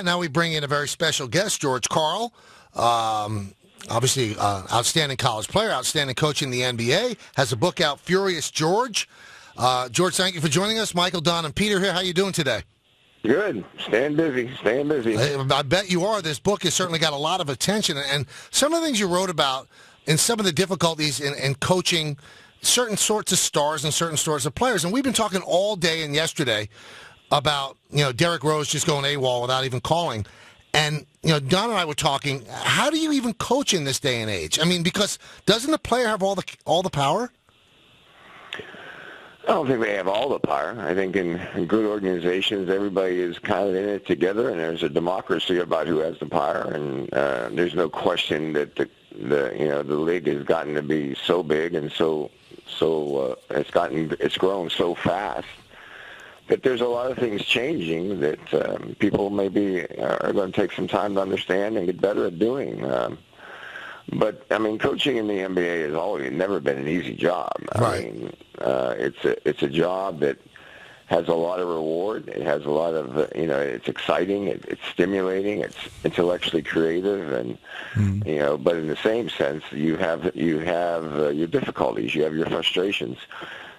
Now we bring in a very special guest, George Karl. Obviously, outstanding college player, outstanding coach in the NBA. Has a book out, Furious George. George, thank you for joining us. Michael, Don, and Peter here. How you doing today? Good. Staying busy. I bet you are. This book has certainly got a lot of attention. And some of the things you wrote about and some of the difficulties in coaching certain sorts of stars and certain sorts of players. And we've been talking all day and yesterday about, Derrick Rose just going AWOL without even calling. And, Don and I were talking, how do you even coach in this day and age? I mean, because doesn't the player have all the power? I don't think they have all the power. I think in good organizations, everybody is kind of in it together, and there's a democracy about who has the power. And there's no question that the league has gotten to be so big and it's grown so fast that there's a lot of things changing that people maybe are going to take some time to understand and get better at doing. But I mean, coaching in the NBA has always never been an easy job. Right. I mean, it's a job that has a lot of reward. It has a lot of it's exciting. It's stimulating. It's intellectually creative, and but in the same sense, you have your difficulties. You have your frustrations.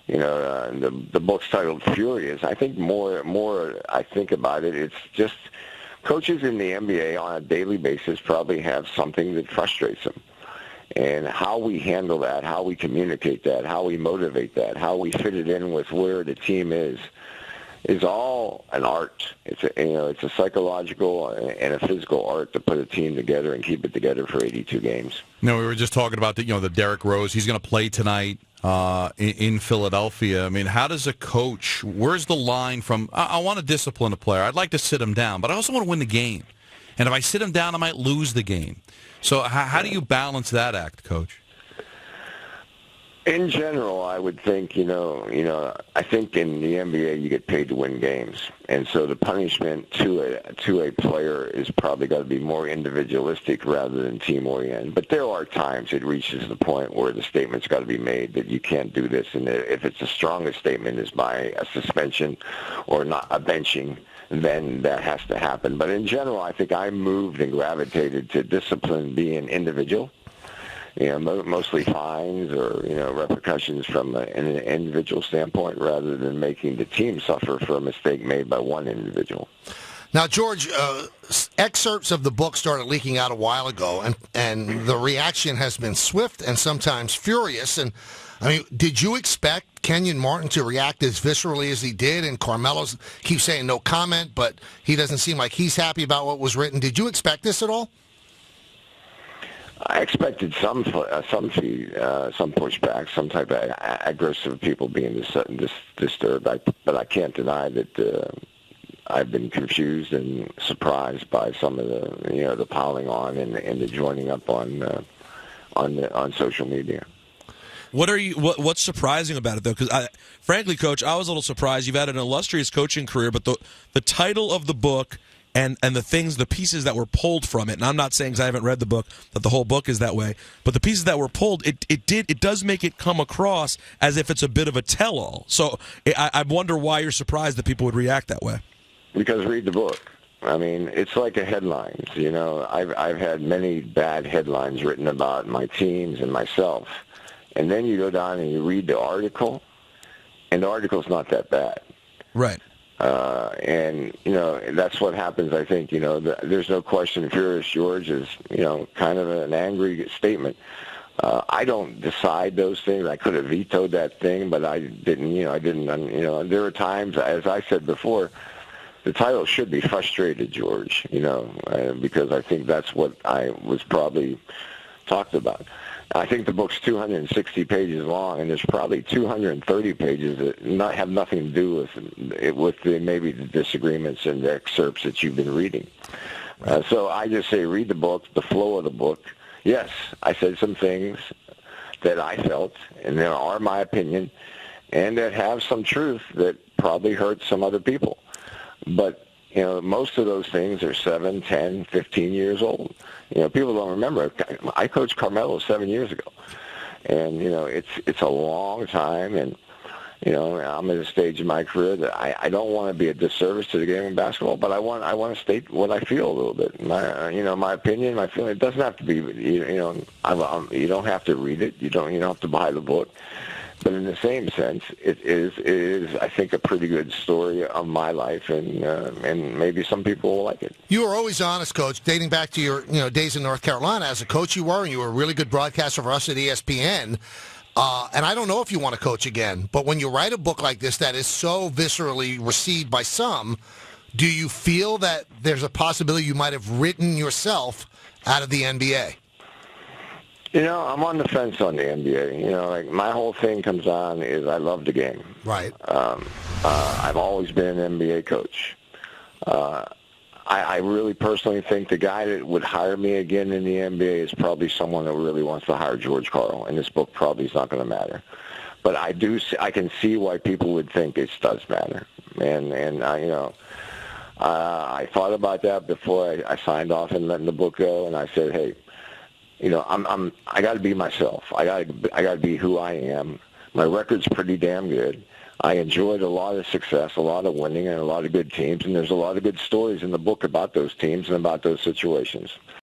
The book's titled Furious. I think more I think about it, it's just coaches in the NBA on a daily basis probably have something that frustrates them. And how we handle that, how we communicate that, how we motivate that, how we fit it in with where the team is all an art. It's a psychological and a physical art to put a team together and keep it together for 82 games. We were just talking about the Derrick Rose. He's going to play tonight in Philadelphia. I mean, how does a coach? Where's the line from? I want to discipline a player. I'd like to sit him down, but I also want to win the game. And if I sit him down, I might lose the game. So how do you balance that act, Coach? In general, I would think, I think in the NBA you get paid to win games, and so the punishment to a player is probably got to be more individualistic rather than team-oriented. But there are times it reaches the point where the statement's got to be made that you can't do this, and if it's the strongest statement is by a suspension or not a benching, then that has to happen. But in general, I think I moved and gravitated to discipline being individual. Mostly fines or, repercussions from an individual standpoint rather than making the team suffer for a mistake made by one individual. Now, George, excerpts of the book started leaking out a while ago, and the reaction has been swift and sometimes furious. And, I mean, did you expect Kenyon Martin to react as viscerally as he did? And Carmelo keeps saying no comment, but he doesn't seem like he's happy about what was written. Did you expect this at all? I expected some pushback, some type of aggressive people being disturbed. But I can't deny that I've been confused and surprised by some of the piling on and the joining up on social media. What's surprising about it though? Because frankly, Coach, I was a little surprised. You've had an illustrious coaching career, but the title of the book. And the pieces that were pulled from it, and I'm not saying, because I haven't read the book, that the whole book is that way, but the pieces that were pulled, it does make it come across as if it's a bit of a tell-all. So I wonder why you're surprised that people would react that way. Because read the book. I mean, it's like a headlines. I've had many bad headlines written about my teams and myself, and then you go down and you read the article, and the article's not that bad. Right. And that's what happens, I think. There's no question Furious George is, kind of an angry statement. I don't decide those things. I could have vetoed that thing, but I didn't, there were times, as I said before, the title should be Frustrated George, because I think that's what I was probably talked about. I think the book's 260 pages long, and there's probably 230 pages that have nothing to do with maybe the disagreements and the excerpts that you've been reading. So I just say read the book, the flow of the book. Yes, I said some things that I felt, and they are my opinion, and that have some truth that probably hurt some other people. But most of those things are 7, 10, 15 years old. People don't remember. I coached Carmelo 7 years ago. And, it's a long time. And, You know, I'm at a stage in my career that I don't want to be a disservice to the game of basketball, but I want to state what I feel a little bit. My opinion, my feeling. It doesn't have to be, you don't have to read it. You don't have to buy the book. But in the same sense, it is, I think, a pretty good story of my life, and maybe some people will like it. You were always honest, Coach, dating back to your days in North Carolina. As a coach, you were a really good broadcaster for us at ESPN. And I don't know if you want to coach again, but when you write a book like this that is so viscerally received by some, do you feel that there's a possibility you might have written yourself out of the NBA? I'm on the fence on the NBA. My whole thing comes on is I love the game. Right. I've always been an NBA coach. I really personally think the guy that would hire me again in the NBA is probably someone that really wants to hire George Karl, and this book probably is not going to matter. But I can see why people would think it does matter. And I thought about that before I signed off and letting the book go, and I said, hey, I got to be myself. I got to be who I am. My record's pretty damn good. I enjoyed a lot of success, a lot of winning, and a lot of good teams, and there's a lot of good stories in the book about those teams and about those situations.